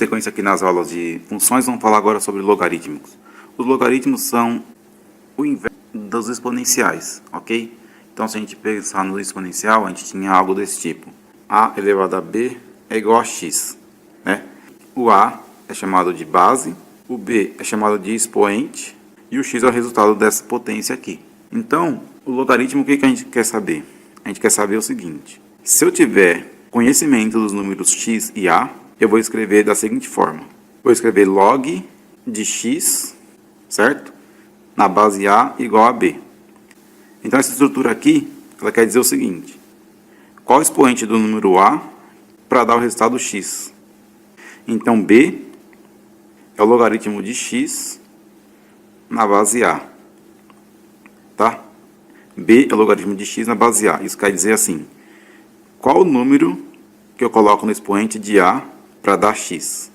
sequência aqui nas aulas de funções, vamos falar agora sobre logaritmos. Os logaritmos são o inverso dos exponenciais, ok? Então, se a gente pensar no exponencial, a gente tinha algo desse tipo. A elevado a b é igual a x, né? O a é chamado de base, o b é chamado de expoente e o x é o resultado dessa potência aqui. Então, o logaritmo, o que a gente quer saber? A gente quer saber o seguinte: se eu tiver conhecimento dos números x e a, eu vou escrever da seguinte forma. Vou escrever log de x, certo? Na base a igual a b. Então, essa estrutura aqui, ela quer dizer o seguinte: qual o expoente do número a para dar o resultado x? Então, b é o logaritmo de x na base a. Tá? B é o logaritmo de x na base a. Isso quer dizer assim: qual o número que eu coloco no expoente de a para dar x?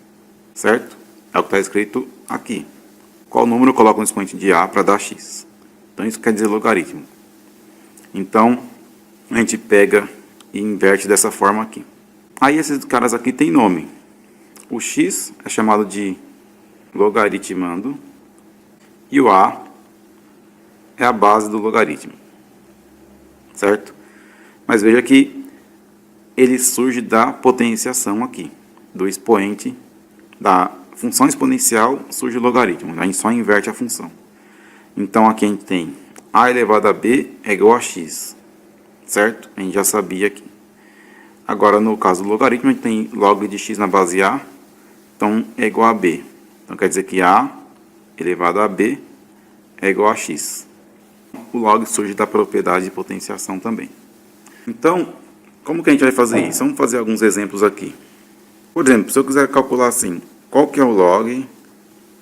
Certo? É o que está escrito aqui. Qual número eu coloco no expoente de a para dar x? Então, isso quer dizer logaritmo. Então, a gente pega e inverte dessa forma aqui. Aí, esses caras aqui têm nome. O x é chamado de logaritmando e o a é a base do logaritmo. Certo? Mas veja que ele surge da potenciação aqui, do expoente da função exponencial, surge o logaritmo. A gente só inverte a função. Então, aqui a gente tem a elevado a b é igual a x. Certo? A gente já sabia aqui. Agora, no caso do logaritmo, a gente tem log de x na base a, então é igual a b. Então, quer dizer que a elevado a b é igual a x. O log surge da propriedade de potenciação também. Então, como que a gente vai fazer isso? Vamos fazer alguns exemplos aqui. Por exemplo, se eu quiser calcular assim, qual que é o log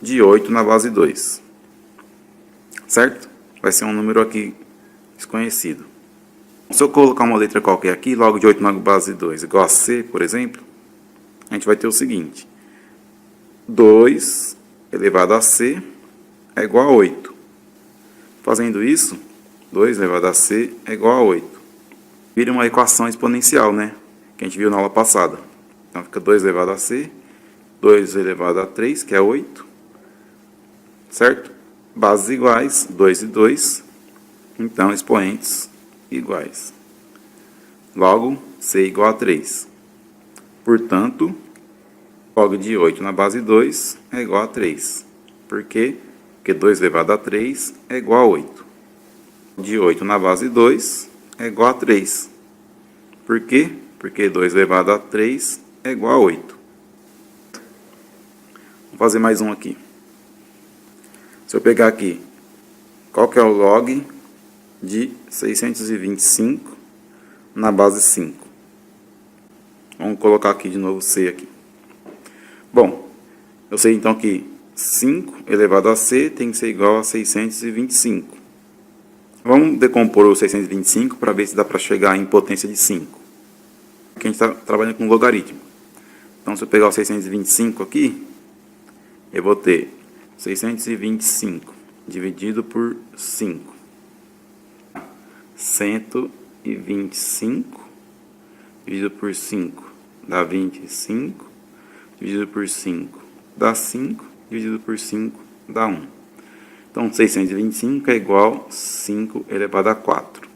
de 8 na base 2? Certo? Vai ser um número aqui desconhecido. Se eu colocar uma letra qualquer aqui, log de 8 na base 2 igual a c, por exemplo, a gente vai ter o seguinte: 2 elevado a c é igual a 8. Fazendo isso, 2 elevado a c é igual a 8. Vira uma equação exponencial, né? Que a gente viu na aula passada. Então, fica 2 elevado a c, 2 elevado a 3, que é 8. Certo? Bases iguais, 2 e 2. Então, expoentes iguais. Logo, c igual a 3. Portanto, log de 8 na base 2 é igual a 3. Por quê? Porque 2 elevado a 3 é igual a 8. De 8 na base 2 é igual a 3. Por quê? Porque 2 elevado a 3 é igual a 8. Vou fazer mais um aqui. Se eu pegar aqui, qual que é o log de 625 na base 5? Vamos colocar aqui de novo c aqui. Bom, eu sei então que 5 elevado a c tem que ser igual a 625. Vamos decompor o 625 para ver se dá para chegar em potência de 5. Aqui a gente está trabalhando com logaritmo. Então, se eu pegar o 625 aqui, eu vou ter 625 dividido por 5. 125 dividido por 5 dá 25. Dividido por 5 dá 5. Dividido por 5 dá 1. Então, 625 é igual a 5 elevado a 4.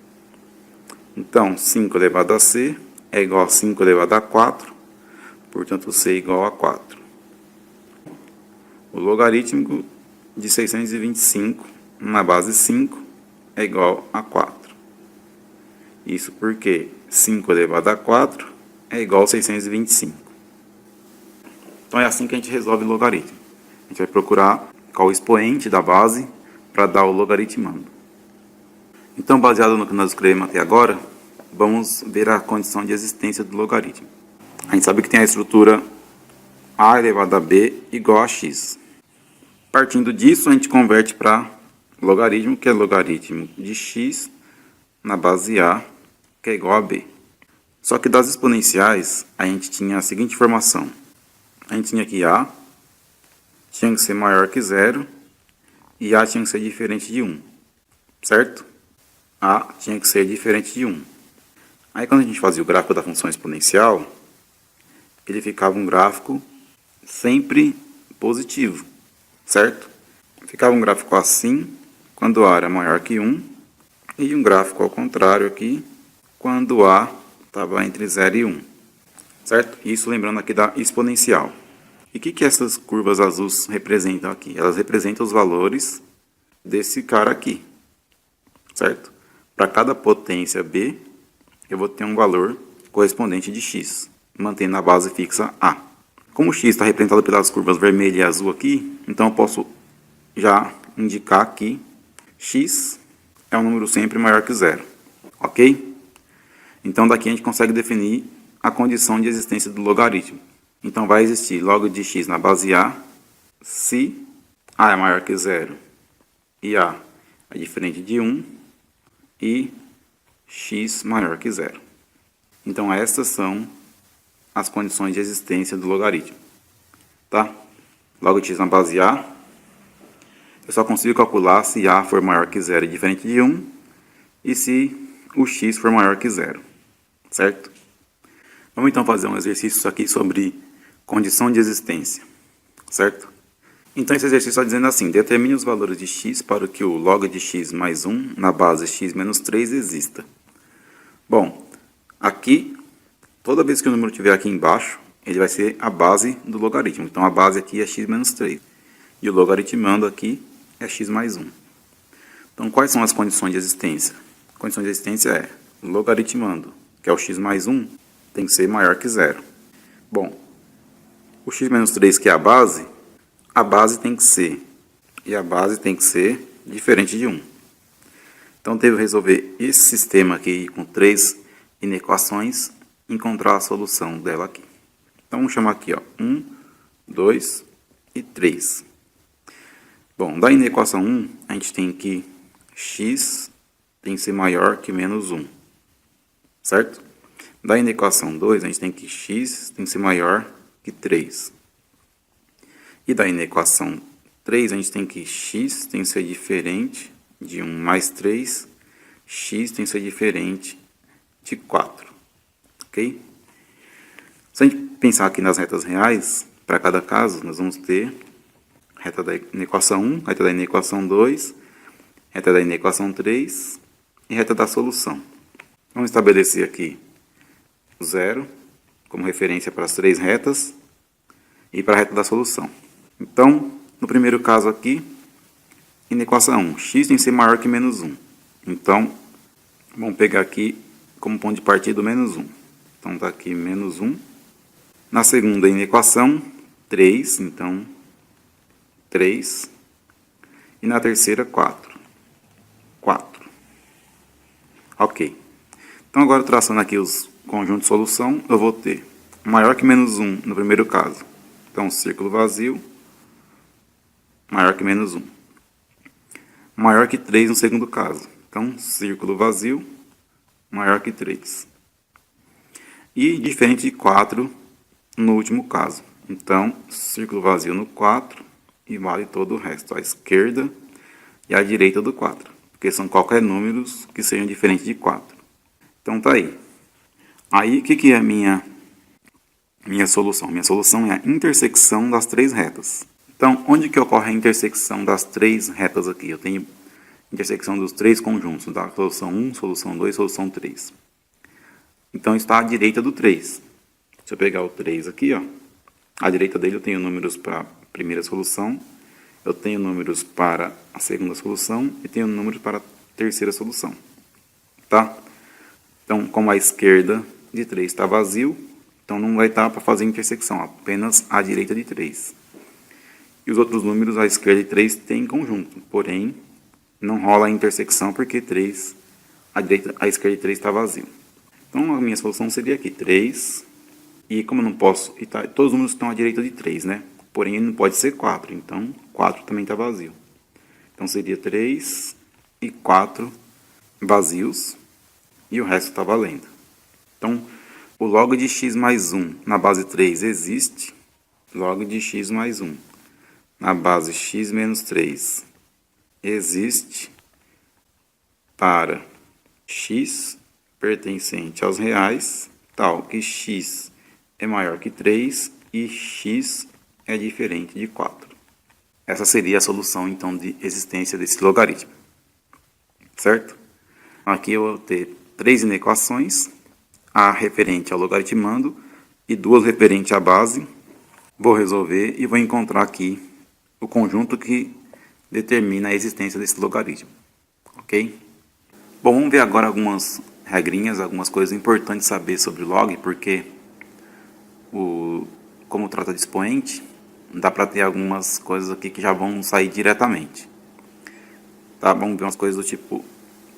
Então, 5 elevado a c é igual a 5 elevado a 4. Portanto, c é igual a 4. O logaritmo de 625 na base 5 é igual a 4. Isso porque 5 elevado a 4 é igual a 625. Então, é assim que a gente resolve o logaritmo. A gente vai procurar qual o expoente da base para dar o logaritmando. Então, baseado no que nós escrevemos até agora, vamos ver a condição de existência do logaritmo. A gente sabe que tem a estrutura a elevado a b igual a x. Partindo disso, a gente converte para logaritmo, que é logaritmo de x na base a, que é igual a b. Só que das exponenciais, a gente tinha a seguinte informação. A gente tinha que a tinha que ser maior que 0 e a tinha que ser diferente de 1. Certo? A tinha que ser diferente de 1. Aí, quando a gente fazia o gráfico da função exponencial, ele ficava um gráfico sempre positivo, certo? Ficava um gráfico assim, quando A era maior que 1, e um gráfico ao contrário aqui, quando A estava entre 0 e 1, certo? Isso lembrando aqui da exponencial. E o que essas curvas azuis representam aqui? Elas representam os valores desse cara aqui, certo? Para cada potência B, eu vou ter um valor correspondente de x, mantendo a base fixa A. Como o x está representado pelas curvas vermelha e azul aqui, então eu posso já indicar aqui x é um número sempre maior que zero, ok? Então daqui a gente consegue definir a condição de existência do logaritmo. Então vai existir log de x na base A se A é maior que zero e A é diferente de 1 e x maior que zero. Então essas são as condições de existência do logaritmo. Tá? Log de x na base A, eu só consigo calcular se A for maior que zero e diferente de 1 e se o x for maior que zero. Certo? Vamos então fazer um exercício aqui sobre condição de existência. Certo? Então esse exercício está dizendo assim: determine os valores de x para que o log de x mais 1 na base x menos 3 exista. Bom, aqui, toda vez que o número estiver aqui embaixo, ele vai ser a base do logaritmo. Então a base aqui é x menos 3. E o logaritmando aqui é x mais 1. Então quais são as condições de existência? A condição de existência é logaritmando, que é o x mais 1, tem que ser maior que zero. Bom, o x menos 3, que é a base tem que ser, e a base tem que ser diferente de 1. Então, devo resolver esse sistema aqui com 3 inequações e encontrar a solução dela aqui. Então, vamos chamar aqui, ó, 1, 2 e 3. Bom, da inequação 1, a gente tem que x tem que ser maior que menos 1, certo? Da inequação 2, a gente tem que x tem que ser maior que 3. E da inequação 3, a gente tem que x tem que ser diferente de 1 mais 3, x tem que ser diferente de 4. Ok? Se a gente pensar aqui nas retas reais, para cada caso, nós vamos ter reta da inequação 1, reta da inequação 2, reta da inequação 3 e reta da solução. Vamos estabelecer aqui o zero como referência para as 3 retas e para a reta da solução. Então, no primeiro caso aqui, inequação 1, x tem que ser maior que menos 1. Então, vamos pegar aqui como ponto de partida o menos 1. Então, está aqui menos 1. Na segunda inequação, 3, então 3. E na terceira, 4. 4. Ok. Então, agora traçando aqui os conjuntos de solução, eu vou ter maior que menos 1 no primeiro caso. Então, círculo vazio, maior que menos 1. Maior que 3 no segundo caso. Então, círculo vazio, maior que 3. E diferente de 4 no último caso. Então, círculo vazio no 4 e vale todo o resto, a esquerda e a direita do 4, porque são qualquer números que sejam diferentes de 4. Então, tá aí. Aí, o que é a minha solução? Minha solução é a intersecção das 3 retas. Então, onde que ocorre a intersecção das 3 retas aqui? Eu tenho intersecção dos 3 conjuntos, da solução 1, solução 2, solução 3. Então, está à direita do 3. Se eu pegar o 3 aqui, ó, à direita dele eu tenho números para a primeira solução, eu tenho números para a segunda solução e tenho números para a terceira solução. Tá? Então, como a esquerda de 3 está vazio, então não vai estar para fazer intersecção, apenas à direita de 3. E os outros números, a esquerda de 3 tem conjunto, porém não rola a intersecção porque 3, a esquerda de 3 está vazio. Então a minha solução seria aqui, 3, e como eu não posso, todos os números estão à direita de 3, né? Porém não pode ser 4, então 4 também está vazio. Então seria 3 e 4 vazios e o resto está valendo. Então o log de x mais 1 na base 3 existe, log de x mais 1 na base x menos 3 existe para x pertencente aos reais, tal que x é maior que 3 e x é diferente de 4. Essa seria a solução, então, de existência desse logaritmo. Certo? Aqui eu vou ter 3 inequações, a referente ao logaritmando e 2 referente à base. Vou resolver e vou encontrar aqui o conjunto que determina a existência desse logaritmo. Ok? Bom, vamos ver agora algumas regrinhas, algumas coisas importantes saber sobre log, porque como trata de expoente, dá para ter algumas coisas aqui que já vão sair diretamente. Tá? Vamos ver umas coisas do tipo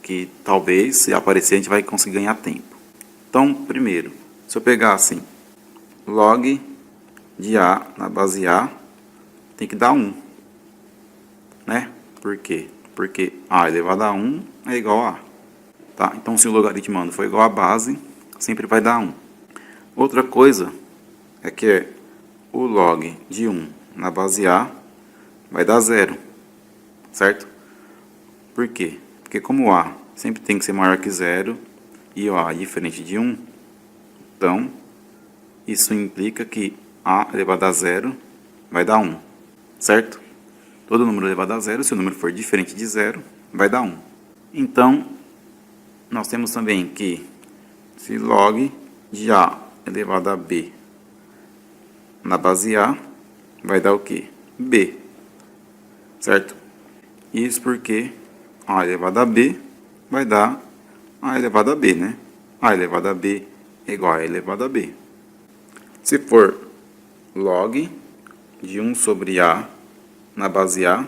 que talvez, se aparecer, a gente vai conseguir ganhar tempo. Então, primeiro, se eu pegar assim, log de A na base A, tem que dar 1. Né? Por quê? Porque A elevado a 1 é igual a A. Tá? Então, se o logaritmando for igual à base, sempre vai dar 1. Outra coisa é que o log de 1 na base A vai dar 0. Certo? Por quê? Porque como A sempre tem que ser maior que 0 e o A é diferente de 1, então isso implica que A elevado a 0 vai dar 1. Certo? Todo número elevado a 0, se o número for diferente de 0, vai dar 1. Então, nós temos também que se log de A elevado a B na base A vai dar o quê? B. Certo? Isso porque A elevado a B vai dar A elevado a B, né? A elevado a B é igual a elevado a B. Se for log de 1 sobre A na base A,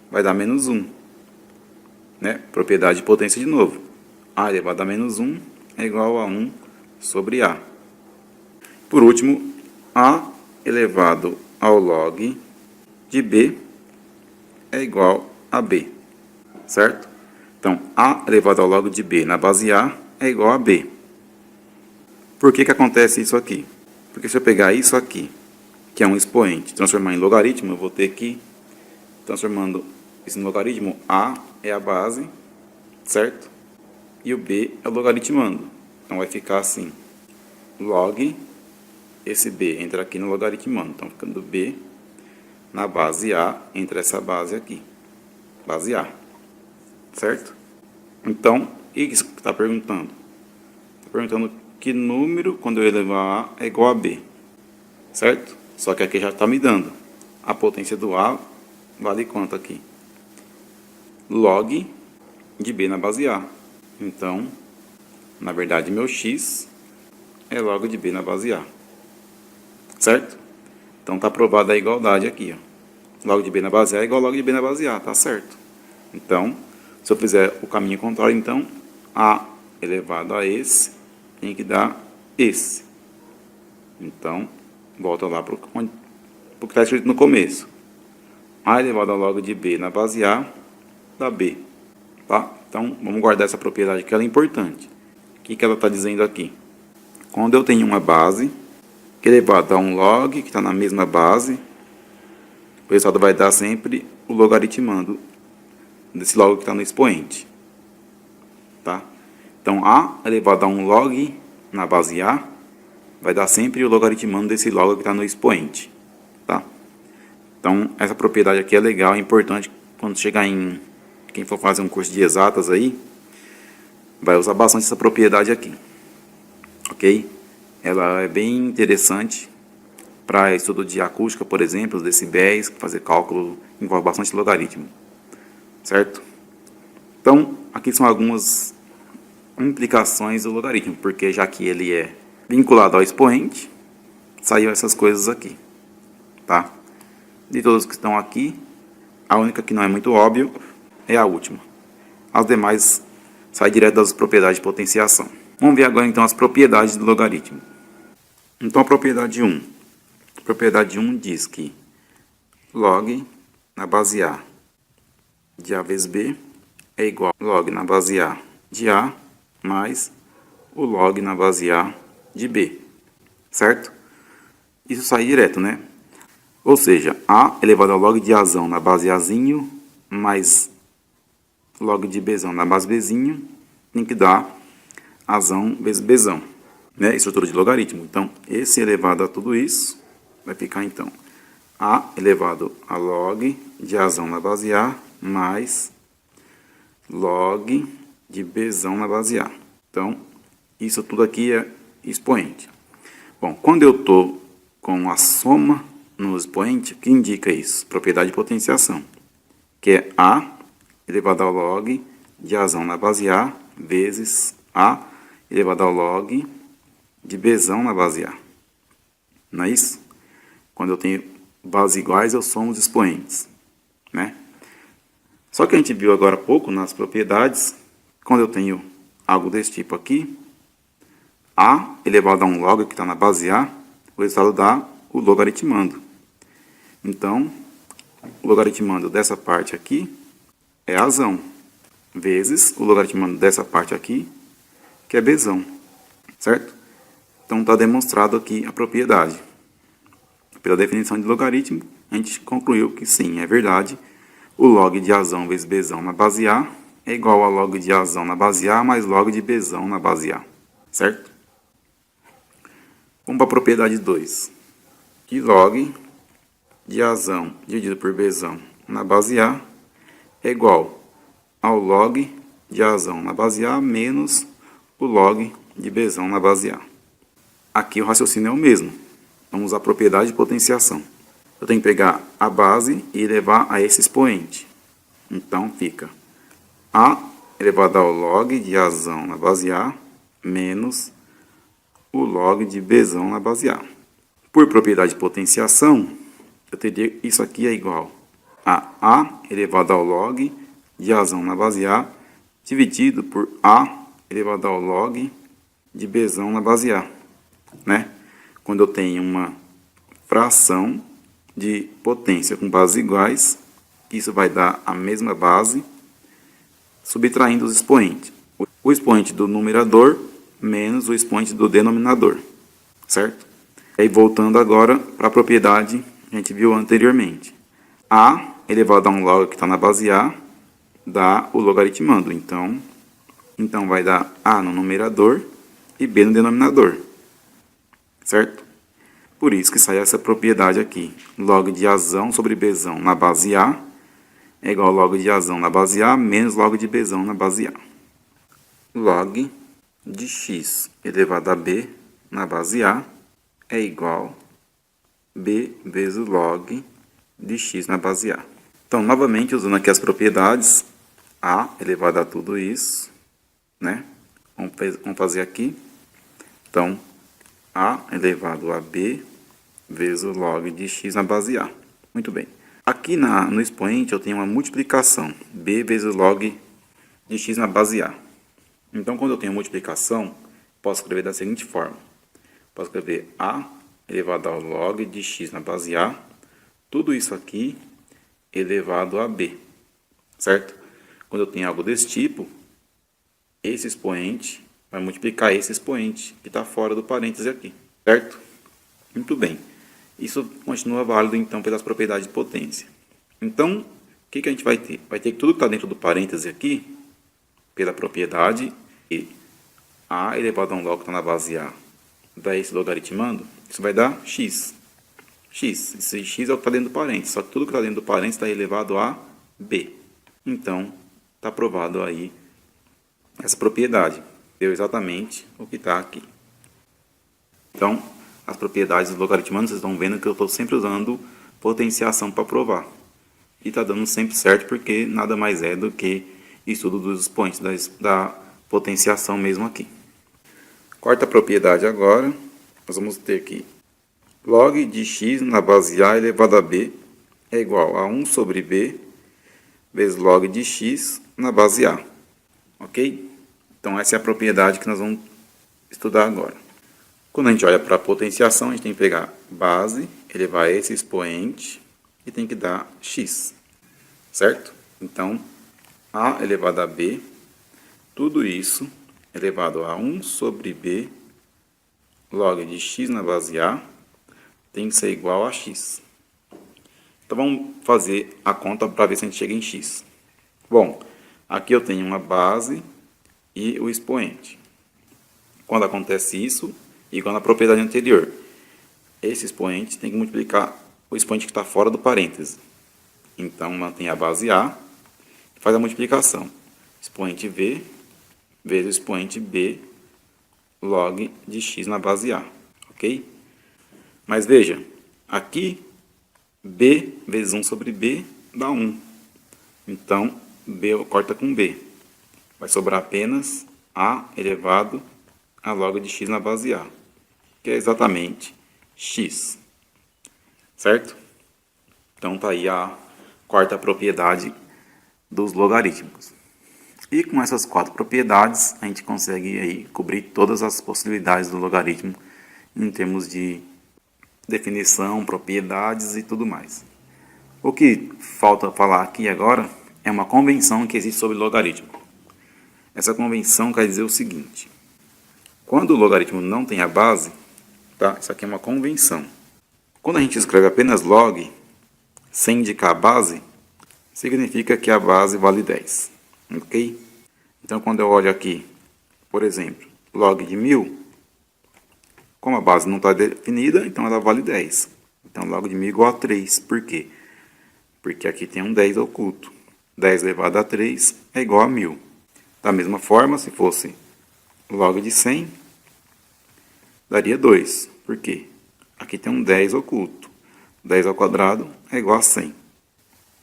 vai dar menos 1. Né? Propriedade de potência de novo. A elevado a menos 1 é igual a 1 sobre A. Por último, A elevado ao log de B é igual a B. Certo? Então, A elevado ao log de B na base A é igual a B. Por que acontece isso aqui? Porque se eu pegar isso aqui, que é um expoente, transformar em logaritmo, eu vou ter que, transformando isso em logaritmo, A é a base, certo? E o B é o logaritmando. Então, vai ficar assim, log, esse B entra aqui no logaritmando. Então, ficando B na base A, entra essa base aqui, base A. Certo? Então, o que isso está perguntando? Está perguntando que número, quando eu elevar A, é igual a B. Certo? Só que aqui já está me dando. A potência do A vale quanto aqui? Log de B na base A. Então, na verdade, meu x é log de B na base A. Certo? Então, está provada a igualdade aqui. Ó. Log de B na base A é igual a log de B na base A. Tá certo? Então, se eu fizer o caminho contrário, então, A elevado a esse tem que dar esse. Então, volta lá para o que está escrito no começo. A elevado ao log de B na base A dá B. Tá? Então, vamos guardar essa propriedade que ela é importante. O que ela está dizendo aqui? Quando eu tenho uma base, que é elevado a um log, que está na mesma base, o resultado vai dar sempre o logaritmando desse log que está no expoente. Tá? Então, A elevado a um log na base A vai dar sempre o logaritmando desse log que está no expoente. Tá? Então, essa propriedade aqui é legal, é importante quando chegar em quem for fazer um curso de exatas aí, vai usar bastante essa propriedade aqui. Ok? Ela é bem interessante para estudo de acústica, por exemplo, os decibéis, fazer cálculo envolve bastante logaritmo. Certo? Então, aqui são algumas implicações do logaritmo, porque já que ele é vinculado ao expoente, saiu essas coisas aqui. Tá? De todos que estão aqui, a única que não é muito óbvio é a última. As demais saem direto das propriedades de potenciação. Vamos ver agora então as propriedades do logaritmo. Então a propriedade 1. A propriedade 1 diz que log na base A de A vezes B é igual a log na base A de A mais o log na base A de B. Certo? Isso sai direto, né? Ou seja, A elevado ao log de Azão na base Azinho mais log de Bzão na base Bzinho tem que dar Azão vezes Bzão. Né? Estrutura de logaritmo. Então, esse elevado a tudo isso vai ficar, então, A elevado a log de Azão na base A mais log de Bzão na base A. Então, isso tudo aqui é expoente. Bom, quando eu estou com a soma no expoente, o que indica isso? Propriedade de potenciação, que é A elevado ao log de Azão na base A vezes A elevado ao log de Bzão na base A. Não é isso? Quando eu tenho bases iguais, eu somo os expoentes, né? Só que a gente viu agora há pouco nas propriedades, quando eu tenho algo desse tipo aqui, A elevado a um log que está na base A, o resultado dá o logaritmando. Então, o logaritmando dessa parte aqui é Azão, vezes o logaritmando dessa parte aqui, que é Bzão, certo? Então, está demonstrado aqui a propriedade. Pela definição de logaritmo, a gente concluiu que sim, é verdade. O log de Azão vezes Bzão na base A é igual a log de Azão na base A mais log de Bzão na base A, certo? Vamos para a propriedade 2. Que log de Azão dividido por Bzão na base A é igual ao log de Azão na base A menos o log de Bzão na base A. Aqui o raciocínio é o mesmo. Vamos usar a propriedade de potenciação. Eu tenho que pegar a base e levar a esse expoente. Então fica A elevado ao log de Azão na base A menos o log de Bzão na base A. Por propriedade de potenciação, eu teria isso aqui é igual a A elevado ao log de Azão na base A dividido por A elevado ao log de Bzão na base A, né? Quando eu tenho uma fração de potência com bases iguais, isso vai dar a mesma base, subtraindo os expoentes. O expoente do numerador menos o expoente do denominador, certo? Aí voltando agora para a propriedade que a gente viu anteriormente. A elevado a um log que está na base A dá o logaritmando. Então vai dar A no numerador e B no denominador, certo? Por isso que sai essa propriedade aqui. Log de Azão sobre Bzão na base A é igual a log de Azão na base A menos log de Bzão na base A. Log de x elevado a b na base A é igual a b vezes log de x na base A. Então, novamente, usando aqui as propriedades, A elevado a tudo isso, né? Vamos fazer aqui. Então, A elevado a b vezes o log de x na base A. Muito bem. Aqui no expoente eu tenho uma multiplicação, b vezes log de x na base A. Então, quando eu tenho multiplicação, posso escrever da seguinte forma. Posso escrever A elevado ao log de x na base A, tudo isso aqui elevado a b, certo? Quando eu tenho algo desse tipo, esse expoente vai multiplicar esse expoente que está fora do parêntese aqui, certo? Muito bem. Isso continua válido, então, pelas propriedades de potência. Então, o que a gente vai ter? Vai ter que tudo que está dentro do parêntese aqui, pela propriedade, e A elevado a um log que está na base A, dá esse logaritmando, isso vai dar x. Esse x é o que está dentro do parênteses, só que tudo que está dentro do parênteses está elevado a b. Então, está provado aí essa propriedade. Deu exatamente o que está aqui. Então, as propriedades do logaritmando, vocês estão vendo que eu estou sempre usando potenciação para provar. E está dando sempre certo porque nada mais é do que estudo dos expoentes da potenciação mesmo aqui. Quarta propriedade agora, nós vamos ter aqui log de x na base A elevado a b é igual a 1 sobre b vezes log de x na base A. Ok? Então essa é a propriedade que nós vamos estudar agora. Quando a gente olha para a potenciação, a gente tem que pegar base, elevar esse expoente e tem que dar x, certo? Então, A elevado a b, tudo isso elevado a 1 sobre b log de x na base A tem que ser igual a x. Então, vamos fazer a conta para ver se a gente chega em x. Bom, aqui eu tenho uma base e o expoente. Quando acontece isso, igual na propriedade anterior, esse expoente tem que multiplicar o expoente que está fora do parêntese. Então, mantém a base A, faz a multiplicação. Expoente V vezes o expoente B log de x na base A, ok? Mas veja, aqui B vezes 1 sobre B dá 1. Então, B corta com B. Vai sobrar apenas A elevado a log de x na base A, que é exatamente x. Certo? Então, está aí a quarta propriedade dos logarítmicos. E com essas 4 propriedades, a gente consegue aí cobrir todas as possibilidades do logaritmo em termos de definição, propriedades e tudo mais. O que falta falar aqui agora é uma convenção que existe sobre logaritmo. Essa convenção quer dizer o seguinte: quando o logaritmo não tem a base, tá? Isso aqui é uma convenção. Quando a gente escreve apenas log, sem indicar a base, significa que a base vale 10. Ok? Então, quando eu olho aqui, por exemplo, log de 1000, como a base não está definida, então ela vale 10. Então, log de 1000 igual a 3. Por quê? Porque aqui tem um 10 oculto. 10 elevado a 3 é igual a 1000. Da mesma forma, se fosse log de 100, daria 2. Por quê? Aqui tem um 10 oculto. 10 ao quadrado é igual a 100.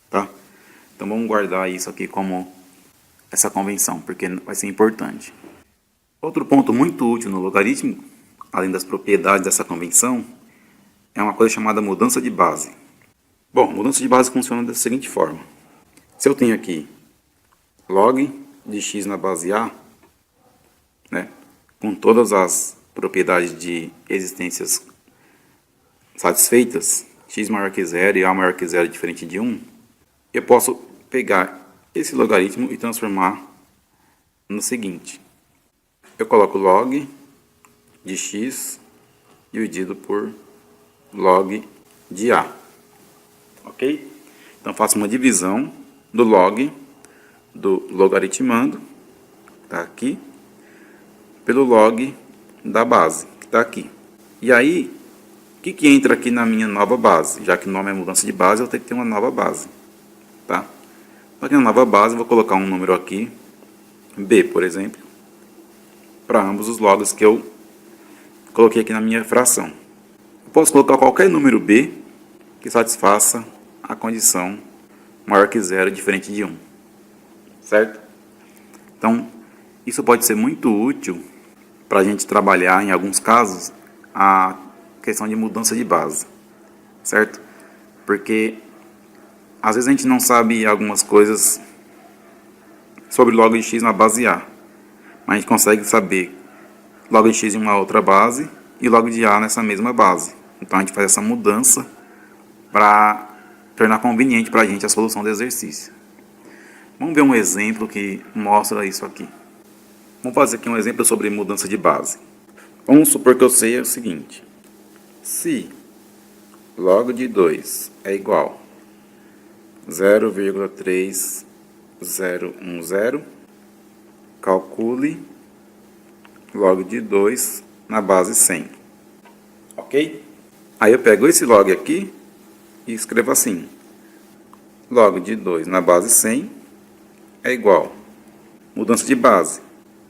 Tá? Então, vamos guardar isso aqui como essa convenção, porque vai ser importante. Outro ponto muito útil no logaritmo, além das propriedades dessa convenção, é uma coisa chamada mudança de base. Bom, mudança de base funciona da seguinte forma. Se eu tenho aqui log de x na base A, né, com todas as propriedades de existências satisfeitas, x maior que 0 e A maior que 0 é diferente de 1, eu posso pegar esse logaritmo e transformar no seguinte. Eu coloco log de x dividido por log de A. Ok? Então, faço uma divisão do log do logaritmando, que está aqui, pelo log da base, que está aqui. E aí, o que entra aqui na minha nova base? Já que o nome é mudança de base, eu tenho que ter uma nova base. Tá? Aqui na nova base, eu vou colocar um número aqui, B, por exemplo, para ambos os logs que eu coloquei aqui na minha fração. Eu posso colocar qualquer número B que satisfaça a condição maior que 0 diferente de 1. Certo? Então, isso pode ser muito útil para a gente trabalhar, em alguns casos, a questão de mudança de base. Certo? Porque às vezes a gente não sabe algumas coisas sobre log de x na base A. Mas a gente consegue saber log de x em uma outra base e log de A nessa mesma base. Então a gente faz essa mudança para tornar conveniente para a gente a solução do exercício. Vamos ver um exemplo que mostra isso aqui. Vamos fazer aqui um exemplo sobre mudança de base. Vamos supor que eu sei o seguinte. Se log de 2 é igual a 0,3010, calcule log de 2 na base 100. Ok? Aí eu pego esse log aqui e escrevo assim. Log de 2 na base 100 é igual. Mudança de base.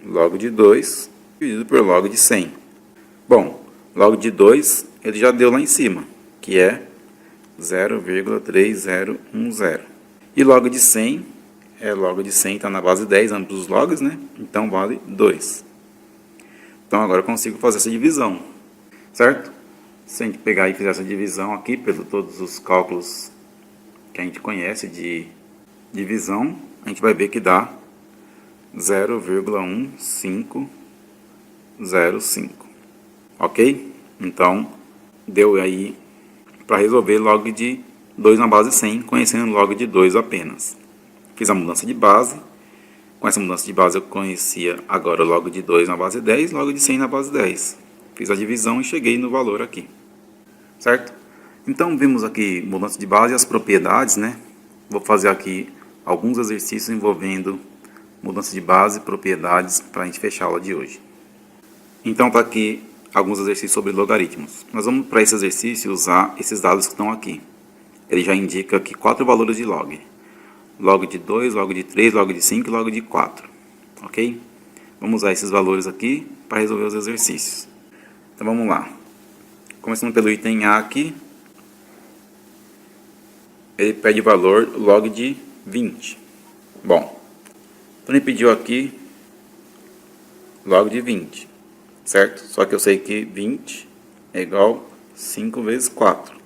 Log de 2 dividido por log de 100. Bom, log de 2 ele já deu lá em cima, que é 0,3010. E log de 100 log de 100 está na base 10, ambos os logs, né? Então vale 2. Então agora eu consigo fazer essa divisão, certo? Se a gente pegar e fizer essa divisão aqui, pelos todos os cálculos que a gente conhece de divisão, a gente vai ver que dá 0,1505. Ok? Então, deu aí para resolver log de 2 na base 100, conhecendo log de 2 apenas. Fiz a mudança de base. Com essa mudança de base eu conhecia agora log de 2 na base 10, log de 100 na base 10. Fiz a divisão e cheguei no valor aqui. Certo? Então, vimos aqui mudança de base e as propriedades, né? Vou fazer aqui alguns exercícios envolvendo mudança de base e propriedades para a gente fechar a aula de hoje. Então, está aqui alguns exercícios sobre logaritmos. Nós vamos para esse exercício usar esses dados que estão aqui. Ele já indica aqui 4 valores de log. Log de 2, log de 3, log de 5 e log de 4. Ok? Vamos usar esses valores aqui para resolver os exercícios. Então vamos lá. Começando pelo item A aqui. Ele pede o valor log de 20. Bom, então ele pediu aqui log de 20, certo? Só que eu sei que 20 é igual a 5 vezes 4.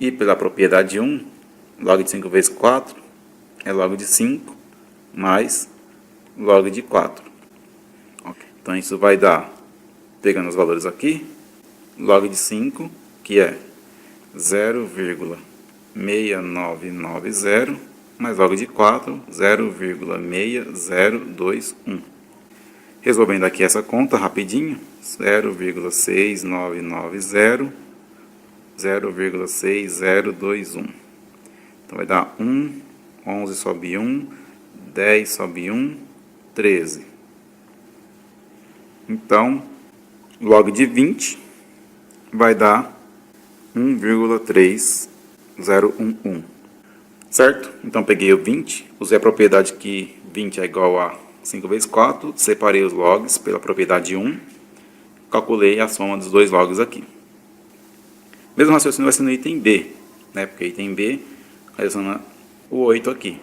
E pela propriedade 1, log de 5 vezes 4 é log de 5 mais log de 4. Okay. Então isso vai dar, pegando os valores aqui, log de 5, que é 0,6990, mais log de 4, 0,6021. Resolvendo aqui essa conta rapidinho, 0,6990, 0,6021. Então vai dar 1, 11 sobe 1, 10 sobe 1, 13. Então, log de 20 vai dar 1,3011. Certo? Então peguei o 20, usei a propriedade que 20 é igual a 5 vezes 4, separei os logs pela propriedade 1, calculei a soma dos dois logs aqui. Mesmo raciocínio vai ser no item B, né? Porque item B adiciona o 8 aqui.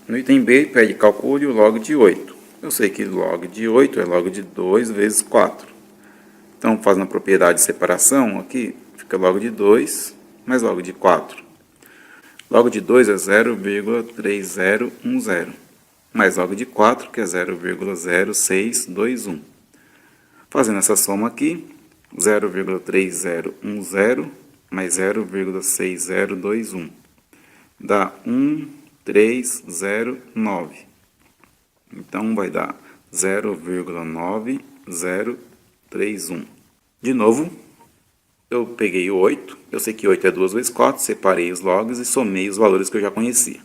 No item B pede calcule o log de 8. Eu sei que log de 8 é log de 2 vezes 4. Então fazendo a propriedade de separação aqui, fica log de 2 mais log de 4. Log de 2 é 0,3010, mais log de 4, que é 0,0621. Fazendo essa soma aqui, 0,3010 mais 0,6021 dá 1309. Então vai dar 0,9031. De novo, eu peguei o 8, eu sei que 8 é 2 vezes 4, separei os logs e somei os valores que eu já conhecia.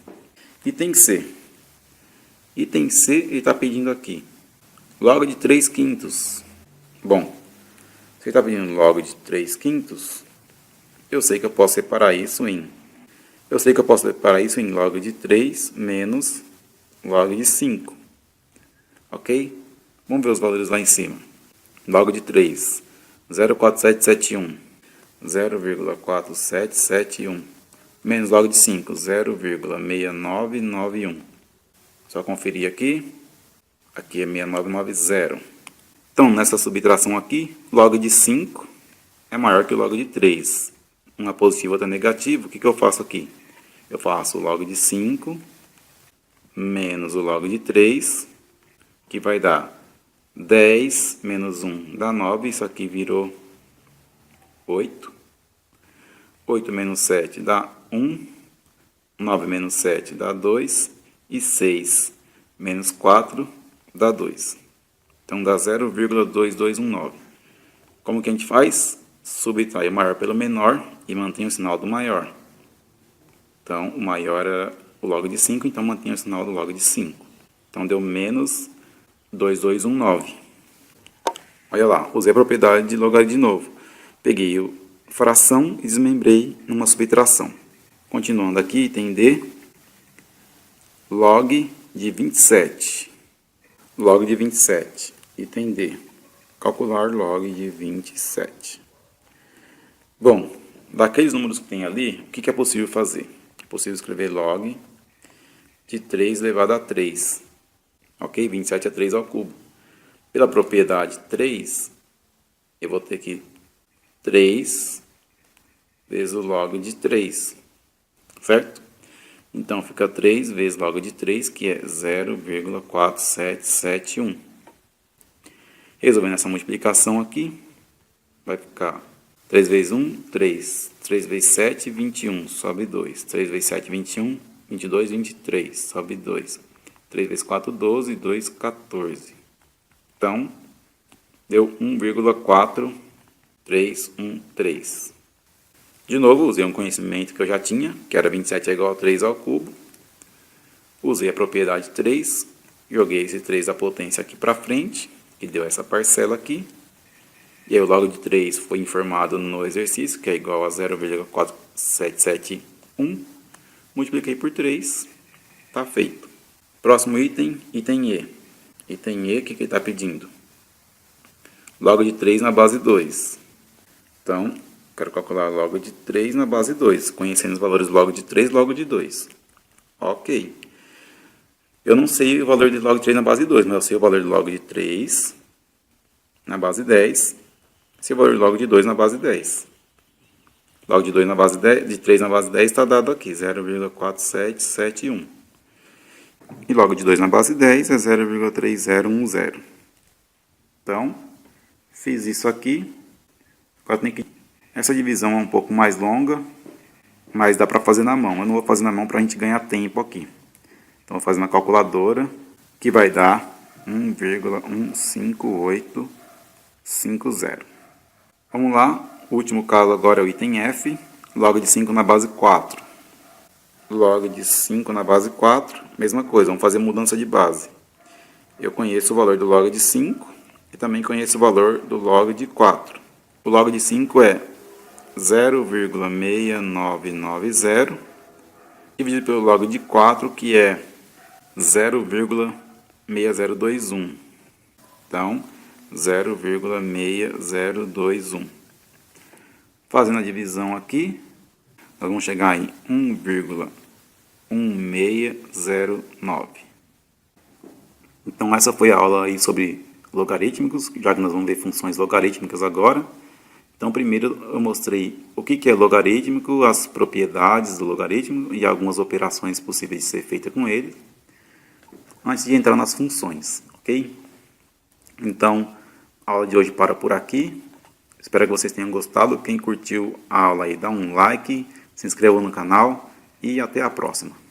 Item C. Item C, ele está pedindo aqui log de 3 quintos. Bom, se ele está pedindo log de 3 quintos, eu sei que eu posso separar isso em... log de 3 menos log de 5. Ok? Vamos ver os valores lá em cima. Log de 3, 0,4771. 0,4771 menos log de 5, 0,6991. Só conferir aqui. Aqui é 6990. Então, nessa subtração aqui, log de 5 é maior que o log de 3. Uma positiva, outra negativa. O que eu faço aqui? Eu faço o log de 5 menos o log de 3, que vai dar 10 menos 1 dá 9. Isso aqui virou 8. 8 menos 7 dá 1. 9 menos 7 dá 2. E 6 menos 4 dá 2. Então dá 0,2219. Como que a gente faz? Subtrai o maior pelo menor e mantém o sinal do maior. Então o maior era o log de 5, então mantém o sinal do log de 5. Então deu menos 2219. Olha lá, usei a propriedade de logaritmo de novo. Peguei a fração e desmembrei numa subtração. Continuando aqui, item D, log de 27. Log de 27, item D, calcular log de 27. Bom, daqueles números que tem ali, o que é possível fazer? É possível escrever log de 3 elevado a 3. Ok? 27 é 3 ao cubo. Pela propriedade 3, eu vou ter que 3 vezes o log de 3, certo? Então, fica 3 vezes log de 3, que é 0,4771. Resolvendo essa multiplicação aqui, vai ficar 3 vezes 1, 3. 3 vezes 7, 21, sobe 2. 3 vezes 7, 21, 22, 23, sobe 2. 3 vezes 4, 12, 2, 14. Então, deu 1,4313. De novo, usei um conhecimento que eu já tinha, que era 27 é igual a 3 ao cubo. Usei a propriedade 3, joguei esse 3 da potência aqui para frente, que deu essa parcela aqui. E aí o log de 3 foi informado no exercício, que é igual a 0,4771. Multipliquei por 3, está feito. Próximo item, item E. Item E, o que ele está pedindo? Log de 3 na base 2. Então, quero calcular log de 3 na base 2, conhecendo os valores log de 3 e log de 2. Ok. Eu não sei o valor de log de 3 na base 2, mas eu sei o valor de log de 3 na base 10. Sei o valor de log de 2 na base 10. Log de 2 na base 10, de 3 na base 10 está dado aqui, 0,4771. E log de 2 na base 10 é 0,3010. Então, fiz isso aqui. Agora tem que... Essa divisão é um pouco mais longa, mas dá para fazer na mão. Eu não vou fazer na mão para a gente ganhar tempo aqui. Então, vou fazer na calculadora, que vai dar 1,15850. Vamos lá. O último caso agora é o item F. Log de 5 na base 4. Log de 5 na base 4, mesma coisa, vamos fazer mudança de base. Eu conheço o valor do log de 5 e também conheço o valor do log de 4. O log de 5 é 0,6990 dividido pelo log de 4, que é 0,6021. Então, 0,6021. Fazendo a divisão aqui, nós vamos chegar em 1,1609. Então essa foi a aula aí sobre logarítmicos, já que nós vamos ver funções logarítmicas agora. Então primeiro eu mostrei o que é logarítmico, as propriedades do logaritmo e algumas operações possíveis de ser feitas com ele, antes de entrar nas funções, ok? Então a aula de hoje para por aqui. Espero que vocês tenham gostado. Quem curtiu a aula aí, dá um like, se inscreva no canal e até a próxima.